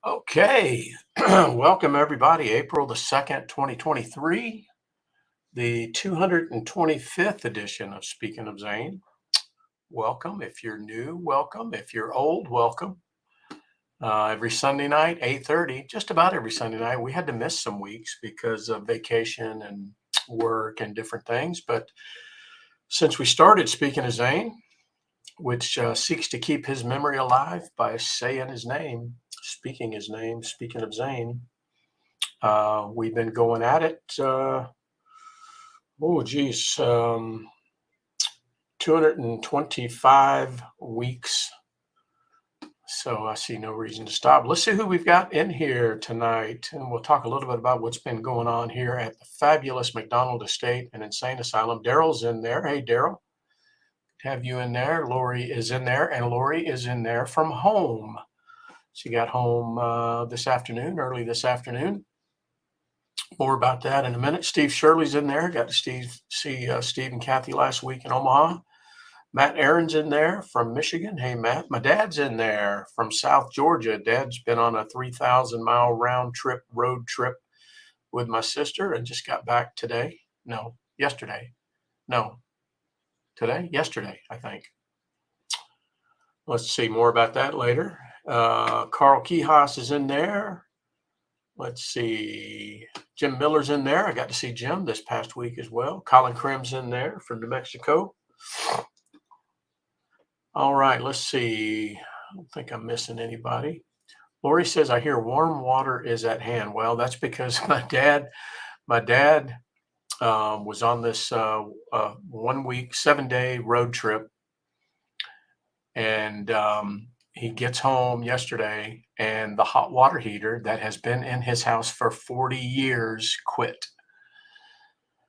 Okay, welcome everybody. April the 2nd, 2023, the 225th edition of Speaking of Zane. Welcome. If you're new, welcome. If you're old, welcome. Every Sunday night, 8:30, just about every Sunday night. We had to miss some weeks because of vacation and work and different things. But since we started Speaking of Zane, which seeks to keep his memory alive by saying his name, speaking of Zane. We've been going at it. Oh, geez, 225 weeks. So I see no reason to stop. Let's see who we've got in here tonight. And we'll talk a little bit about what's been going on here at the fabulous McDonald Estate and Insane Asylum. Daryl's in there. Hey, Daryl, have you in there. Lori is in there, and Lori is in there from home. She got home early this afternoon. More about that in a minute. Steve Shirley's in there. Got to see Steve and Kathy last week in Omaha. Matt Aaron's in there from Michigan. Hey, Matt. My dad's in there from South Georgia. Dad's been on a 3,000-mile road trip with my sister and just got back today. No, yesterday. No, today? Yesterday, I think. Let's see more about that later. Carl Kihas is in there. Let's see. Jim Miller's in there. I got to see Jim this past week as well. Colin Krim's in there from New Mexico. All right, let's see. I don't think I'm missing anybody. Lori says, I hear warm water is at hand. Well, that's because my dad was on this 1 week, 7-day road trip. And he gets home yesterday and the hot water heater that has been in his house for 40 years quit.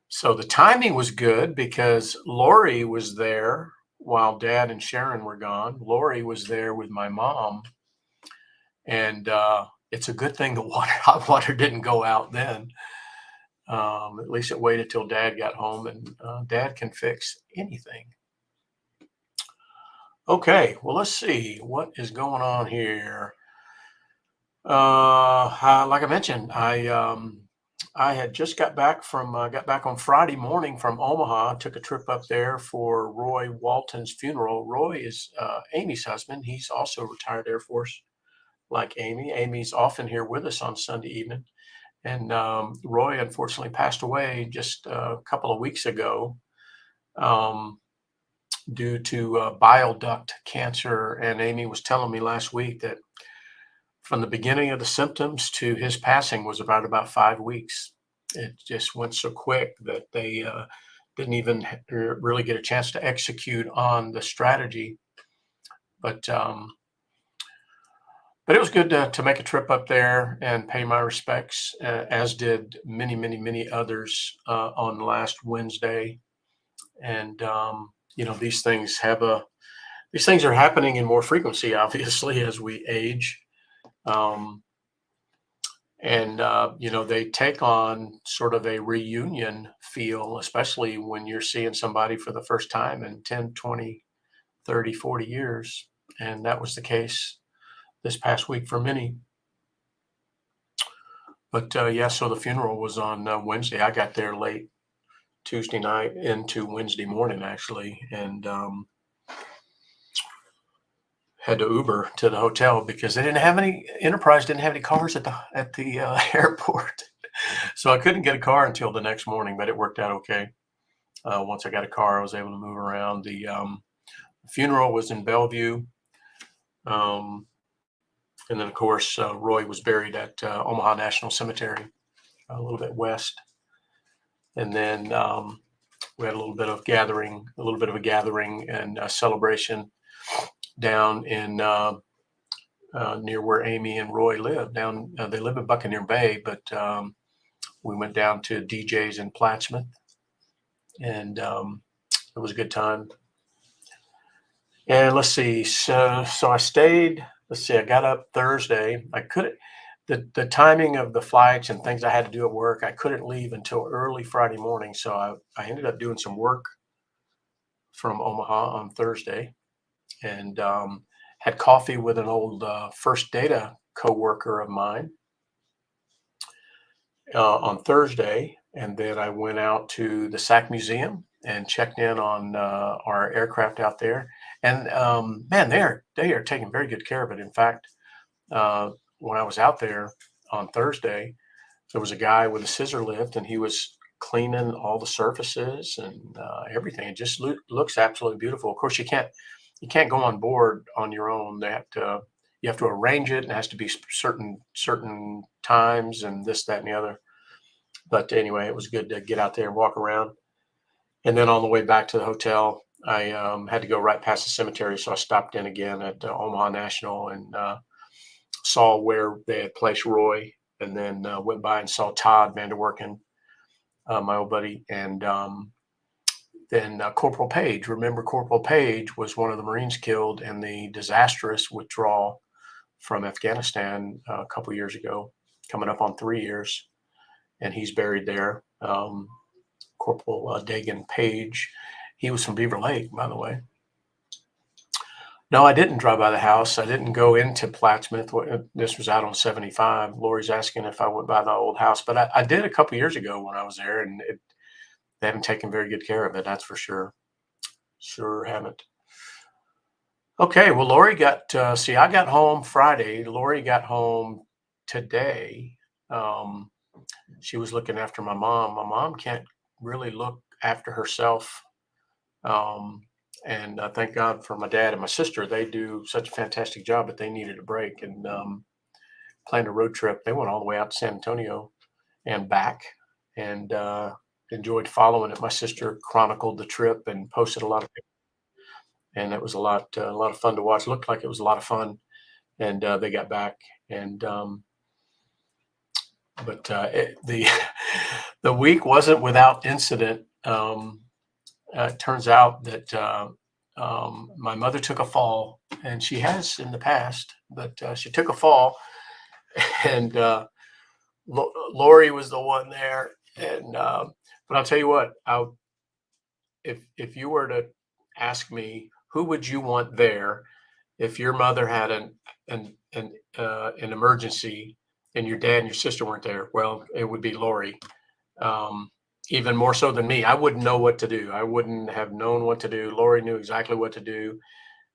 So the timing was good because Lori was there while Dad and Sharon were gone. Lori was there with my mom. And it's a good thing the hot water didn't go out then. At least it waited till Dad got home, and Dad can fix anything. Okay, well, let's see what is going on here. Like I mentioned, I had just got back on Friday morning from Omaha. Took a trip up there for Roy Walton's funeral. Roy is Amy's husband. He's also retired Air Force, like Amy. Amy's often here with us on Sunday evening, and Roy unfortunately passed away just a couple of weeks ago. Due to bile duct cancer. And Amy was telling me last week that from the beginning of the symptoms to his passing was about 5 weeks. It just went so quick that they didn't even really get a chance to execute on the strategy. But it was good to make a trip up there and pay my respects, as did many others on last Wednesday. And these things are happening in more frequency, obviously, as we age. They take on sort of a reunion feel, especially when you're seeing somebody for the first time in 10, 20, 30, 40 years. And that was the case this past week for many. But so the funeral was on Wednesday. I got there late Tuesday night into Wednesday morning, actually, and had to Uber to the hotel because Enterprise didn't have any cars at the airport. So I couldn't get a car until the next morning, but it worked out okay. Once I got a car, I was able to move around. The funeral was in Bellevue. And then, of course, Roy was buried at Omaha National Cemetery, a little bit west. And then we had a little bit of a gathering and a celebration down in near where Amy and Roy live. They live in Buccaneer Bay, but we went down to DJ's in Plattsmouth, and it was a good time. And let's see, so I stayed. Let's see, I got up Thursday. The timing of the flights and things I had to do at work, I couldn't leave until early Friday morning. So I ended up doing some work from Omaha on Thursday, and had coffee with an old First Data coworker of mine on Thursday, and then I went out to the SAC Museum and checked in on our aircraft out there. And man, they are taking very good care of it. In fact, when I was out there on Thursday, there was a guy with a scissor lift, and he was cleaning all the surfaces and everything. It just looks absolutely beautiful. Of course, you can't go on board on your own. You have to arrange it, and it has to be certain times and this, that, and the other. But anyway, it was good to get out there and walk around. And then on the way back to the hotel, I had to go right past the cemetery, so I stopped in again at Omaha National and saw where they had placed Roy, and then went by and saw Todd Vanderwerken, my old buddy, and then Corporal Page. Remember, Corporal Page was one of the Marines killed in the disastrous withdrawal from Afghanistan a couple years ago, coming up on 3 years, and he's buried there. Corporal Dagan Page. He was from Beaver Lake, by the way. No, I didn't drive by the house. I didn't go into Plattsmouth. This was out on 75. Lori's asking if I went by the old house, but I did a couple years ago when I was there, and they haven't taken very good care of it. That's for sure. Sure haven't. Okay, well, Lori got, I got home Friday. Lori got home today. She was looking after my mom. My mom can't really look after herself. And thank God for my dad and my sister. They do such a fantastic job, but they needed a break and planned a road trip. They went all the way out to San Antonio and back, and enjoyed following it. My sister chronicled the trip and posted a lot of pictures, and it was a lot of fun to watch. Looked like it was a lot of fun, and they got back, and but the the week wasn't without incident. It turns out that my mother took a fall, and she has in the past, but she took a fall, and Lori was the one there. And but I'll tell you what, if you were to ask me who would you want there if your mother had an emergency and your dad and your sister weren't there, well, it would be Lori. Even more so than me. I wouldn't know what to do. I wouldn't have known what to do. Lori knew exactly what to do,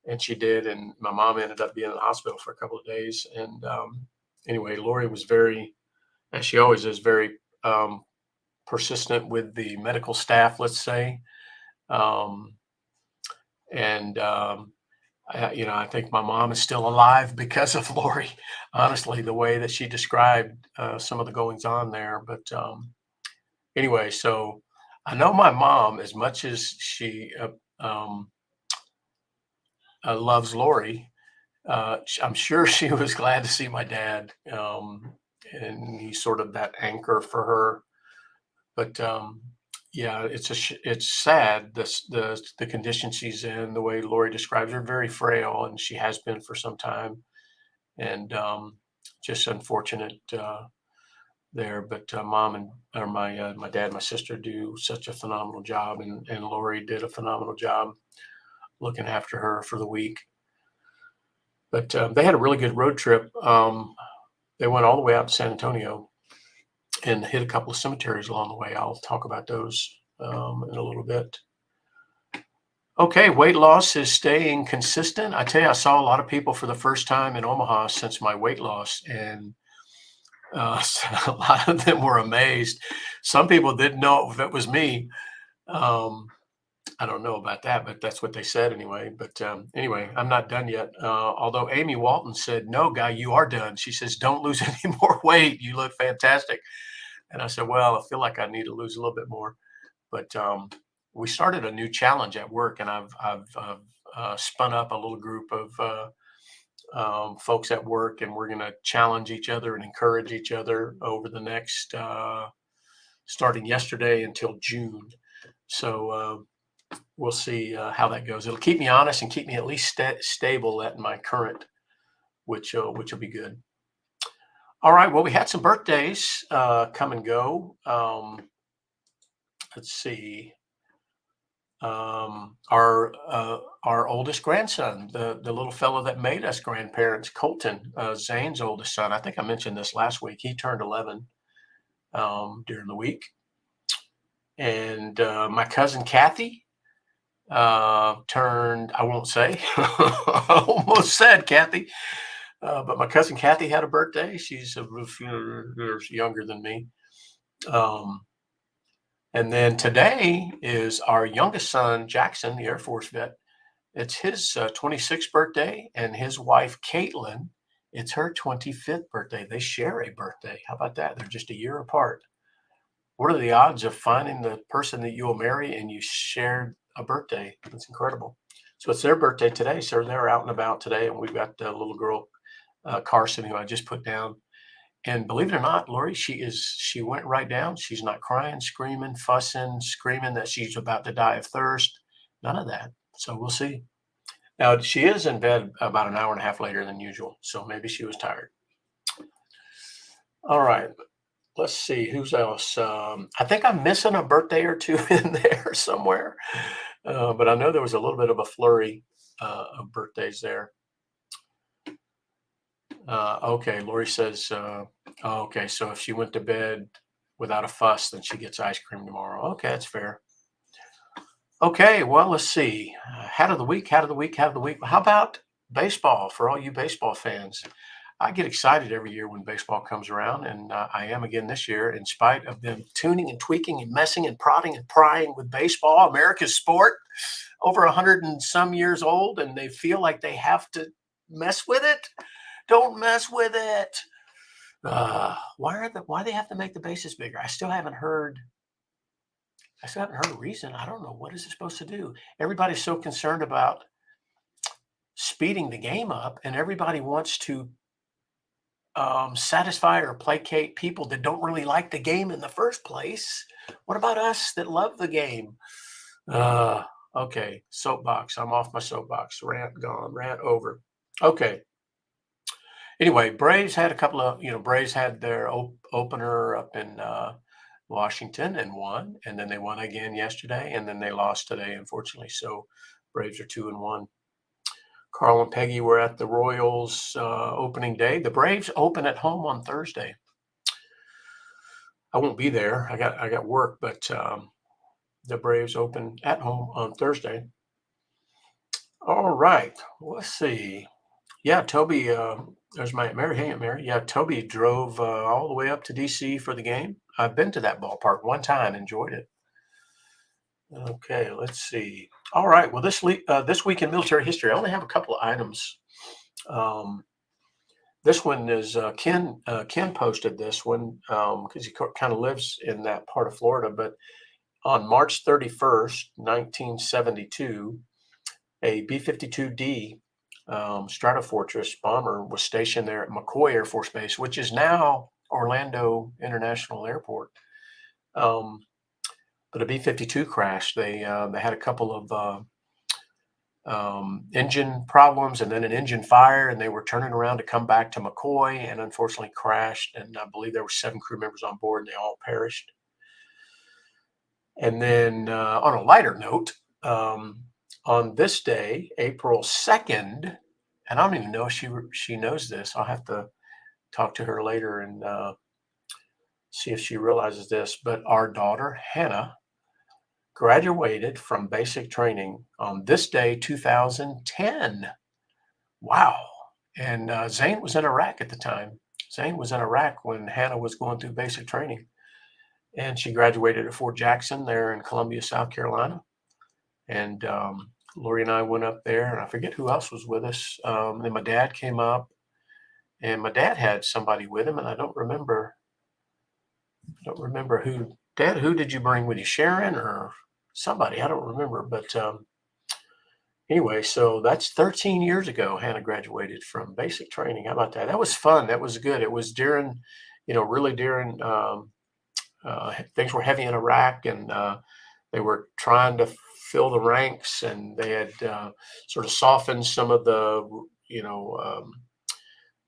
and she did. And my mom ended up being in the hospital for a couple of days. And anyway, Lori was very, as she always is, very persistent with the medical staff, let's say. I think my mom is still alive because of Lori. Honestly, the way that she described some of the goings on there, but. Anyway, so I know my mom, as much as she loves Lori, I'm sure she was glad to see my dad, and he's sort of that anchor for her. But yeah, it's sad the condition she's in. The way Lori describes her, very frail, and she has been for some time, and just unfortunate. There, but mom and or my dad and my sister do such a phenomenal job, and Lori did a phenomenal job looking after her for the week. But they had a really good road trip. They went all the way out to San Antonio and hit a couple of cemeteries along the way. I'll talk about those in a little bit. Okay, weight loss is staying consistent. I tell you, I saw a lot of people for the first time in Omaha since my weight loss, and so a lot of them were amazed. Some people didn't know if it was me. I don't know about that, but that's what they said anyway. But anyway, I'm not done yet. Although Amy Walton said, "No, Guy, you are done." She says, "Don't lose any more weight. You look fantastic." And I said, "Well, I feel like I need to lose a little bit more." But we started a new challenge at work, and I've spun up a little group of folks at work, and we're going to challenge each other and encourage each other over the next starting yesterday until June. So we'll see how that goes. It'll keep me honest and keep me at least stable at my current, which will be good. All right, well, we had some birthdays come and go. Let's see. Our oldest grandson, the little fellow that made us grandparents, Colton, Zane's oldest son. I think I mentioned this last week. He turned 11 during the week, and my cousin Kathy turned. I won't say. I almost said Kathy, but my cousin Kathy had a birthday. She's a few years younger than me. Um, and then today is our youngest son, Jackson, the Air Force vet. It's his 26th birthday, and his wife, Caitlin, it's her 25th birthday. They share a birthday. How about that? They're just a year apart. What are the odds of finding the person that you will marry and you shared a birthday? That's incredible. So it's their birthday today. So they're out and about today, and we've got the little girl, Carson, who I just put down. And believe it or not, Lori, she went right down. She's not crying, screaming, fussing, screaming that she's about to die of thirst. None of that. So we'll see. Now she is in bed about an hour and a half later than usual. So maybe she was tired. All right. Let's see who's else. I think I'm missing a birthday or two in there somewhere, but I know there was a little bit of a flurry of birthdays there. Okay, Lori says, okay, so if she went to bed without a fuss, then she gets ice cream tomorrow. Okay, that's fair. Okay, well, let's see. Hat of the week, hat of the week, hat of the week. How about baseball for all you baseball fans? I get excited every year when baseball comes around, and I am again this year, in spite of them tuning and tweaking and messing and prodding and prying with baseball, America's sport, over 100 and some years old, and they feel like they have to mess with it. Don't mess with it. Why they have to make the bases bigger? I still haven't heard. I still haven't heard a reason. I don't know, what is it supposed to do. Everybody's so concerned about speeding the game up, and everybody wants to satisfy or placate people that don't really like the game in the first place. What about us that love the game? Okay, soapbox. I'm off my soapbox. Rant gone. Rant over. Okay. Anyway, Braves had a couple of, Braves had their opener up in Washington and won, and then they won again yesterday, and then they lost today, unfortunately. So Braves are 2-1. Carl and Peggy were at the Royals opening day. The Braves open at home on Thursday. I won't be there. I got work, but the Braves open at home on Thursday. All right. Let's see. Yeah, Toby. There's my Mary. Hey, Mary. Yeah, Toby drove all the way up to DC for the game. I've been to that ballpark one time, enjoyed it. Okay, let's see. All right. Well, this week in military history, I only have a couple of items. This one is Ken. Ken posted this one because he kind of lives in that part of Florida. But on March 31st, 1972, a B-52D Stratofortress bomber was stationed there at McCoy Air Force Base, which is now Orlando International Airport. But a B-52 crashed. They had a couple of engine problems and then an engine fire, and they were turning around to come back to McCoy, and unfortunately crashed. And I believe there were 7 crew members on board, and they all perished. And then on a lighter note, on this day, April 2nd, and I don't even know if she knows this. I'll have to talk to her later and see if she realizes this. But our daughter, Hannah, graduated from basic training on this day, 2010. Wow. And Zane was in Iraq at the time. Zane was in Iraq when Hannah was going through basic training. And she graduated at Fort Jackson there in Columbia, South Carolina. And Lori and I went up there, and I forget who else was with us. Then my dad came up, and my dad had somebody with him, and I don't remember who. Dad, who did you bring with you? Sharon or somebody? I don't remember. But anyway, so that's 13 years ago. Hannah graduated from basic training. How about that? That was fun. That was good. It was during, really during things were heavy in Iraq, and they were trying to fill the ranks, and they had sort of softened some of the,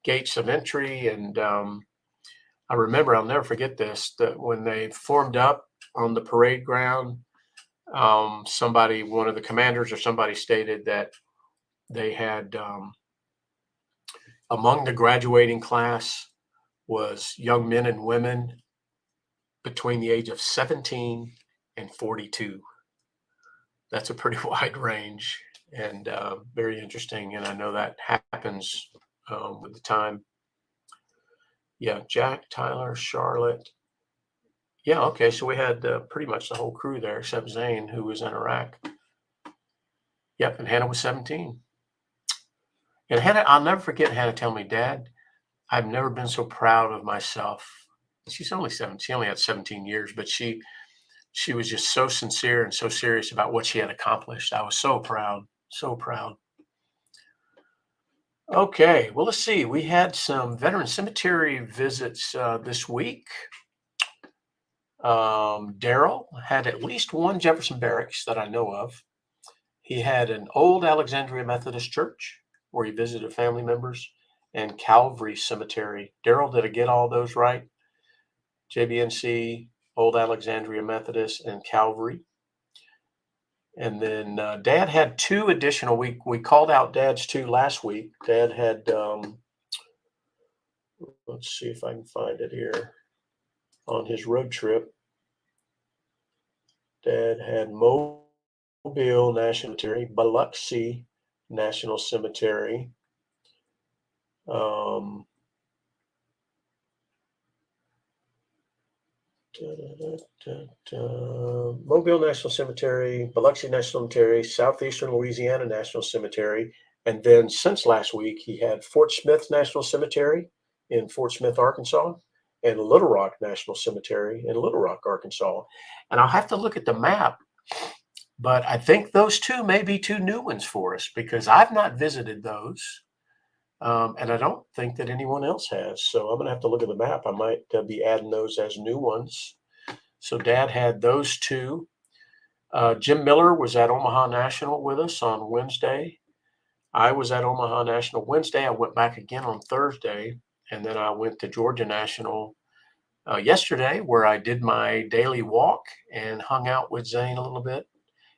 gates of entry. And I remember, I'll never forget this, that when they formed up on the parade ground, one of the commanders or somebody stated that they had among the graduating class was young men and women between the age of 17 and 42. That's a pretty wide range and very interesting. And I know that happens with the time. Yeah, Jack, Tyler, Charlotte. Yeah, okay. So we had pretty much the whole crew there except Zane, who was in Iraq. Yep, and Hannah was 17. And Hannah, I'll never forget Hannah telling me, Dad, I've never been so proud of myself. She's only 7. She only had 17 years, but she was just so sincere and so serious about what she had accomplished. I was so proud, so proud. Okay, well, let's see. We had some veteran cemetery visits this week. Daryl had at least one Jefferson Barracks that I know of. He had an old Alexandria Methodist church where he visited family members, and Calvary Cemetery. Daryl, did I get all those right? JBNC, Old Alexandria Methodist, and Calvary. And then Dad had 2 additional. We called out Dad's 2 last week. Dad had, let's see if I can find it here. On his road trip, Dad had Mobile National Cemetery, Biloxi National Cemetery, Mobile National Cemetery, Biloxi National Cemetery, Southeastern Louisiana National Cemetery, and then since last week, he had Fort Smith National Cemetery in Fort Smith, Arkansas, and Little Rock National Cemetery in Little Rock, Arkansas. And I'll have to look at the map, but I think those 2 may be 2 new ones for us because I've not visited those. And I don't think that anyone else has. So I'm going to have to look at the map. I might be adding those as new ones. So Dad had those 2. Jim Miller was at Omaha National with us on Wednesday. I was at Omaha National Wednesday. I went back again on Thursday. And then I went to Georgia National yesterday, where I did my daily walk and hung out with Zane a little bit.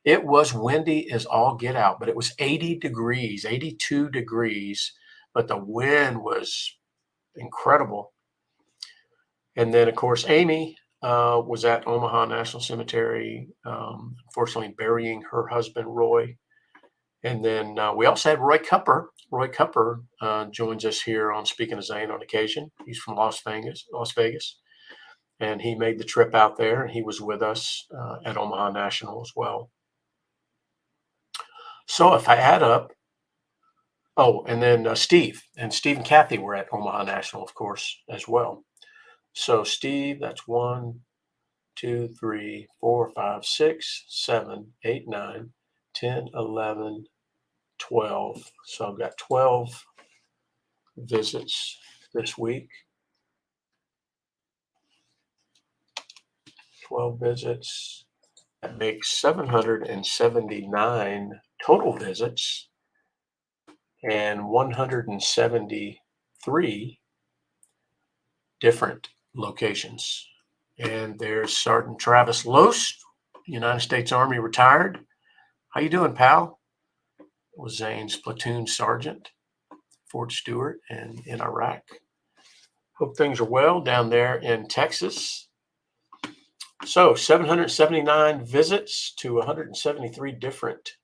It was windy as all get out, but it was 80 degrees, 82 degrees, but the wind was incredible. And then, of course, Amy was at Omaha National Cemetery, unfortunately burying her husband, Roy. And then we also had Roy Cupper. Roy Cupper joins us here on Speaking of Zane on occasion. He's from Las Vegas. And he made the trip out there, and he was with us at Omaha National as well. So if I add up, and then Steve and Kathy were at Omaha National, of course, as well. So Steve, that's 1, 2, 3, 4, 5, 6, 7, 8, 9, 10, 11, 12. So I've got 12 visits this week. 12 visits. That makes 779 total visits and 173 different locations. And there's Sergeant Travis Loest, United States Army retired. How you doing, pal? Was Zane's platoon sergeant, Fort Stewart, and in Iraq. Hope things are well down there in Texas. So 779 visits to 173 different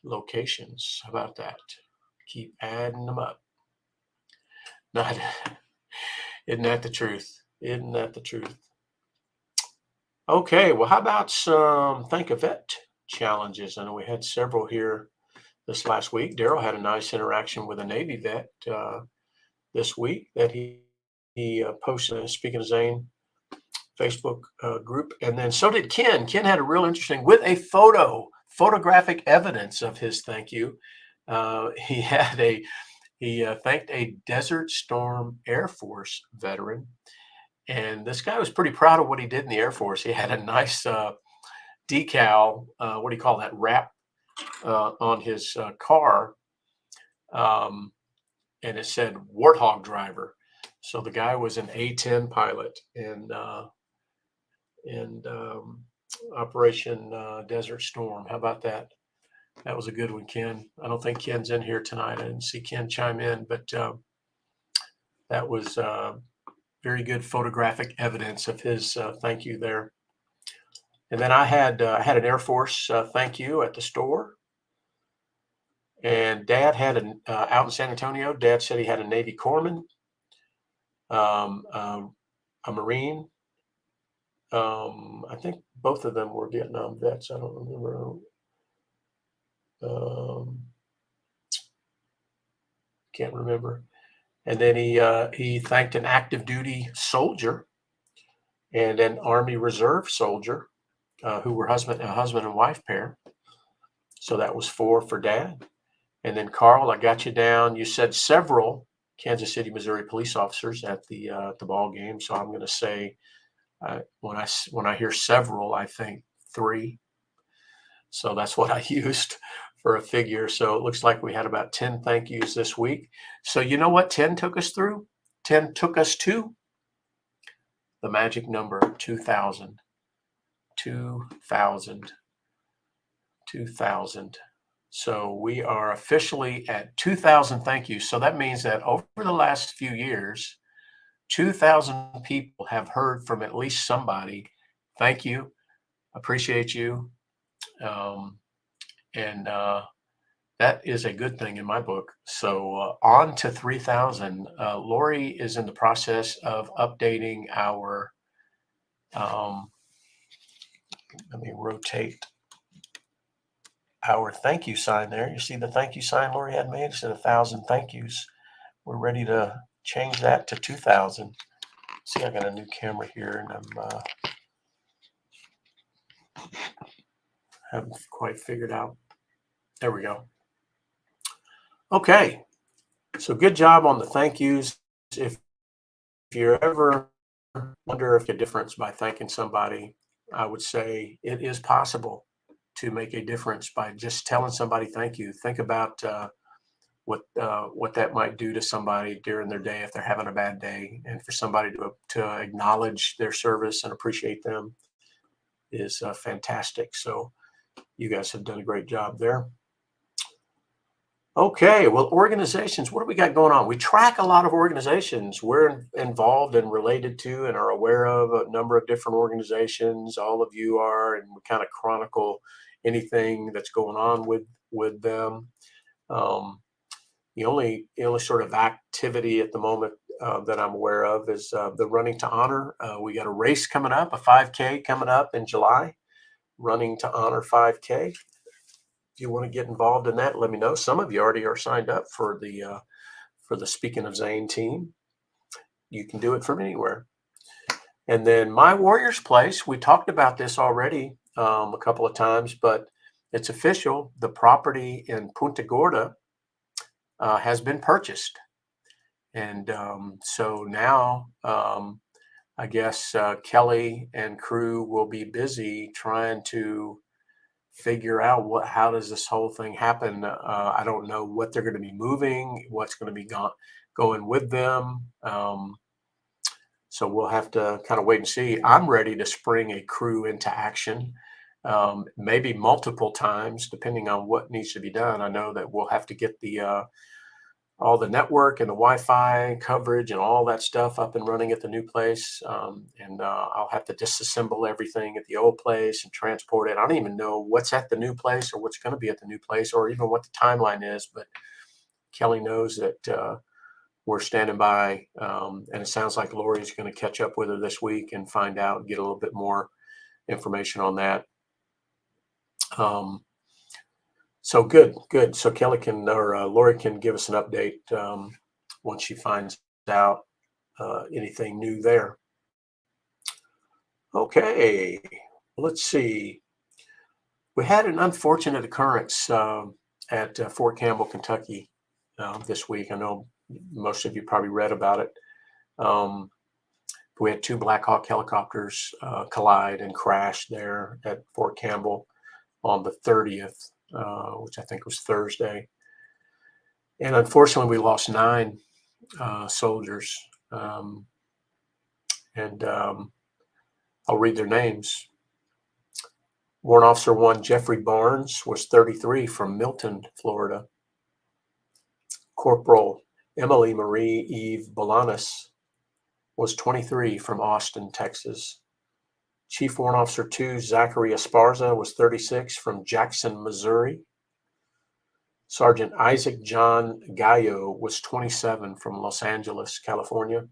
locations. How about that? Keep adding them up. Not, isn't that the truth? Isn't that the truth? Okay, well, how about some Thank a Vet challenges? I know we had several here this last week. Daryl had a nice interaction with a Navy vet this week that he posted, Speaking of Zane, Facebook group. And then so did Ken. Ken had a real interesting, with a photographic evidence of his thank you. He thanked a Desert Storm Air Force veteran. And this guy was pretty proud of what he did in the Air Force. He had a nice decal, what do you call that, wrap on his car. And it said Warthog driver. So the guy was an A-10 pilot. And Operation Desert Storm. How about that? That was a good one, Ken. I don't think Ken's in here tonight. I didn't see Ken chime in, but that was very good photographic evidence of his thank you there. And then I had an Air Force thank you at the store. And Dad had out in San Antonio. Dad said he had a Navy corpsman, a Marine. I think both of them were Vietnam vets. I don't remember. Can't remember. And then he thanked an active duty soldier and an Army Reserve soldier who were a husband and wife pair. So that was 4 for Dad. And then Carl, I got you down. You said several Kansas City, Missouri police officers at the ball game. So I'm going to say when I hear several, I think 3. So that's what I used for a figure. So it looks like we had about 10 thank yous this week. So you know what 10 took us through? 10 took us to the magic number 2,000. 2,000. 2,000. So we are officially at 2,000 thank yous. So that means that over the last few years, 2,000 people have heard from at least somebody. Thank you. Appreciate you. And that is a good thing in my book. So on to 3,000. Lori is in the process of updating our, let me rotate our thank you sign there. You see the thank you sign Lori had made? It said 1,000 thank yous. We're ready to change that to 2,000. See, I got a new camera here and haven't quite figured out. There we go. Okay. So good job on the thank yous. If you ever wonder if a difference by thanking somebody, I would say it is possible to make a difference by just telling somebody thank you. Think about what that might do to somebody during their day if they're having a bad day, and for somebody to acknowledge their service and appreciate them is fantastic. So you guys have done a great job there. Okay, well, organizations, what do we got going on? We track a lot of organizations we're involved and related to and are aware of a number of different organizations. All of you are, and we kind of chronicle anything that's going on with them. The only sort of activity at the moment that I'm aware of is the Running to Honor. We got a race coming up, a 5K coming up in July, Running to Honor 5K. If you want to get involved in that, let me know. Some of you already are signed up for the Speaking of Zane team. You can do it from anywhere. And then My Warrior's Place, we talked about this already a couple of times, but it's official. The property in Punta Gorda has been purchased. And so now I guess Kelly and crew will be busy trying to figure out how does this whole thing happen. I don't know what they're going to be moving, what's going to be going with them. So we'll have to kind of wait and see. I'm ready to spring a crew into action, maybe multiple times, depending on what needs to be done. I know that we'll have to get all the network and the Wi-Fi coverage and all that stuff up and running at the new place. And I'll have to disassemble everything at the old place and transport it. I don't even know what's at the new place or what's going to be at the new place or even what the timeline is, but Kelly knows that we're standing by. And it sounds like Lori's going to catch up with her this week and find out, get a little bit more information on that. So good. So Kelly Lori can give us an update once she finds out anything new there. Okay, let's see. We had an unfortunate occurrence at Fort Campbell, Kentucky this week. I know most of you probably read about it. We had 2 Black Hawk helicopters collide and crash there at Fort Campbell on the 30th. Which I think was Thursday. And unfortunately, we lost 9 soldiers. And I'll read their names. Warrant Officer 1 Jeffrey Barnes was 33 from Milton, Florida. Corporal Emily Marie Eve Bolanis was 23 from Austin, Texas. Chief Warrant Officer 2 Zachary Esparza was 36 from Jackson, Missouri. Sergeant Isaac John Gallo was 27 from Los Angeles, California.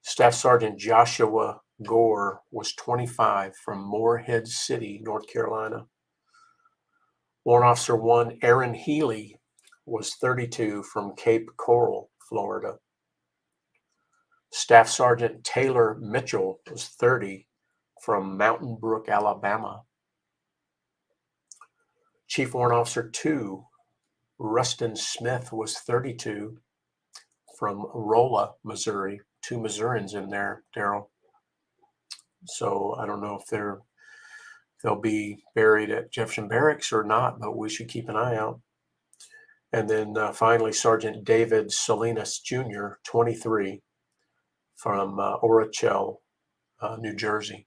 Staff Sergeant Joshua Gore was 25 from Morehead City, North Carolina. Warrant Officer 1 Aaron Healy was 32 from Cape Coral, Florida. Staff Sergeant Taylor Mitchell was 30 from Mountain Brook, Alabama. Chief Warrant Officer 2 Rustin Smith was 32 from Rolla, Missouri. 2 Missourians in there, Daryl. So I don't know if they'll be buried at Jefferson Barracks or not, but we should keep an eye out. And then finally, Sergeant David Salinas Jr., 23, from Orachel, New Jersey.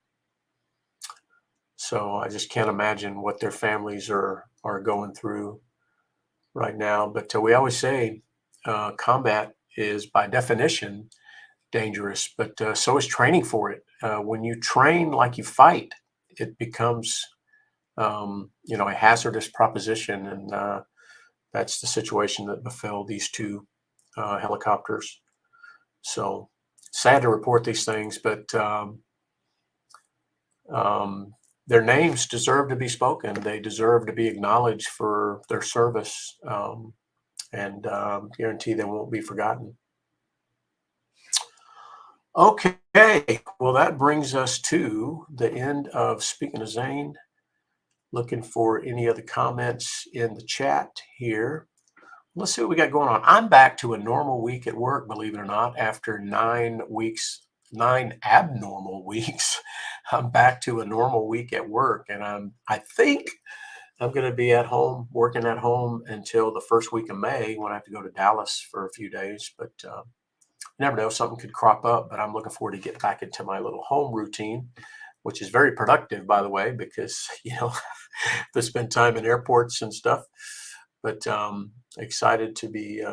So I just can't imagine what their families are going through right now. But we always say combat is by definition dangerous, but so is training for it. When you train like you fight, it becomes a hazardous proposition, and that's the situation that befell these 2 helicopters. So sad to report these things, but their names deserve to be spoken. They deserve to be acknowledged for their service, and guarantee they won't be forgotten. Okay, well, that brings us to the end of Speaking of Zane. Looking for any other comments in the chat here. Let's see what we got going on. I'm back to a normal week at work, believe it or not, after 9 abnormal weeks. I'm back to a normal week at work, and I think I'm going to be at home, working at home until the first week of May when I have to go to Dallas for a few days. But you never know, something could crop up, but I'm looking forward to get back into my little home routine, which is very productive, by the way, because, to spend time in airports and stuff. But excited to be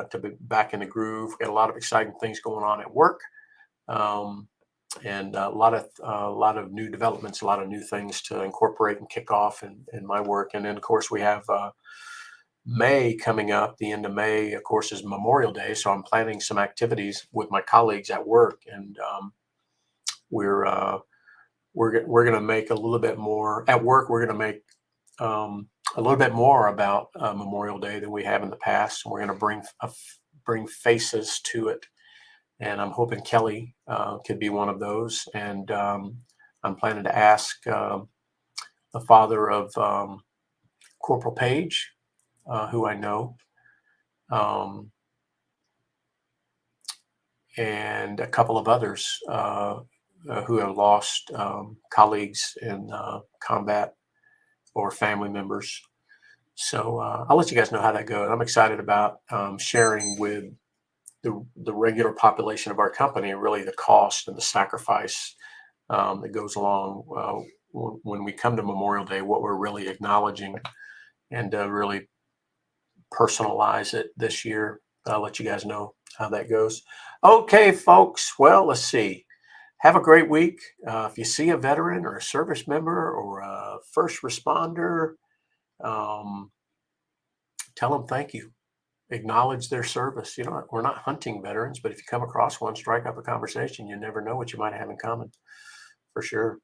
back in the groove. Got a lot of exciting things going on at work, and a lot of new developments, a lot of new things to incorporate and kick off in my work. And then, of course, we have May coming up. The end of May, of course, is Memorial Day, so I'm planning some activities with my colleagues at work, and we're going to make a little bit more at work. We're going to make a little bit more about Memorial Day than we have in the past. We're going to bring faces to it, and I'm hoping Kelly could be one of those. And I'm planning to ask the father of Corporal Page, who I know, and a couple of others who have lost colleagues in combat or family members. So I'll let you guys know how that goes. I'm excited about sharing with the regular population of our company really the cost and the sacrifice that goes along when we come to Memorial Day, what we're really acknowledging, and really personalize it this year. I'll let you guys know how that goes. Okay, folks. Well, let's see. Have a great week. If you see a veteran or a service member or a first responder, tell them thank you. Acknowledge their service. We're not hunting veterans, but if you come across one, strike up a conversation. You never know what you might have in common, for sure.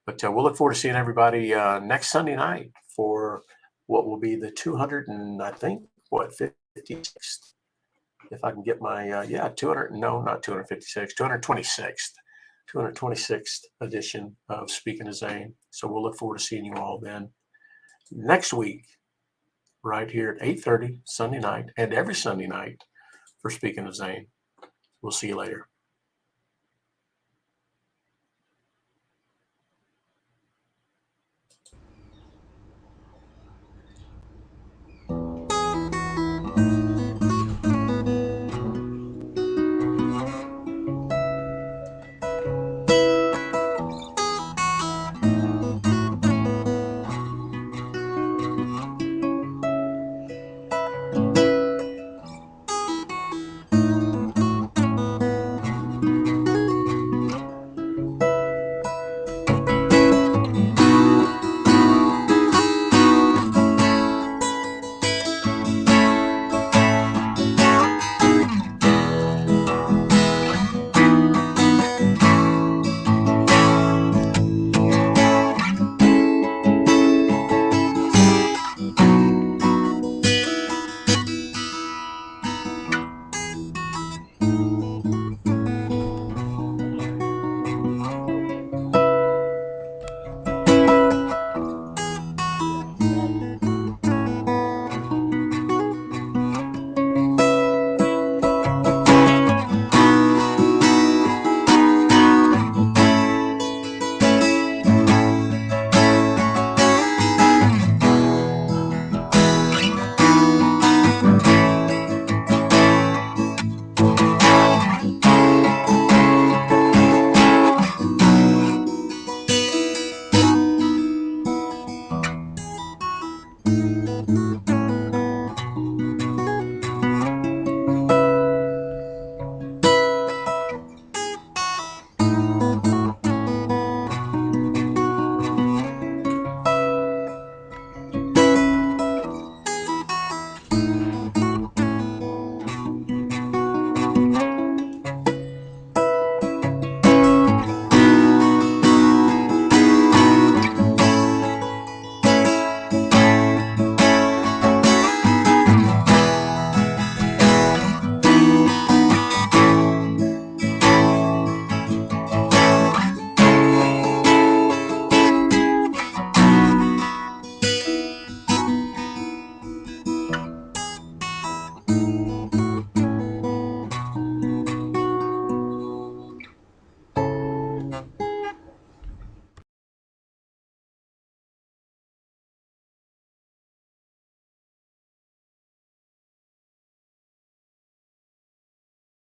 But we'll look forward to seeing everybody next Sunday night for what will be the 200 and I think 56th. If I can get my 226th edition of Speaking of Zane. So we'll look forward to seeing you all then next week, right here at 8:30 Sunday night, and every Sunday night for Speaking of Zane. We'll see you later.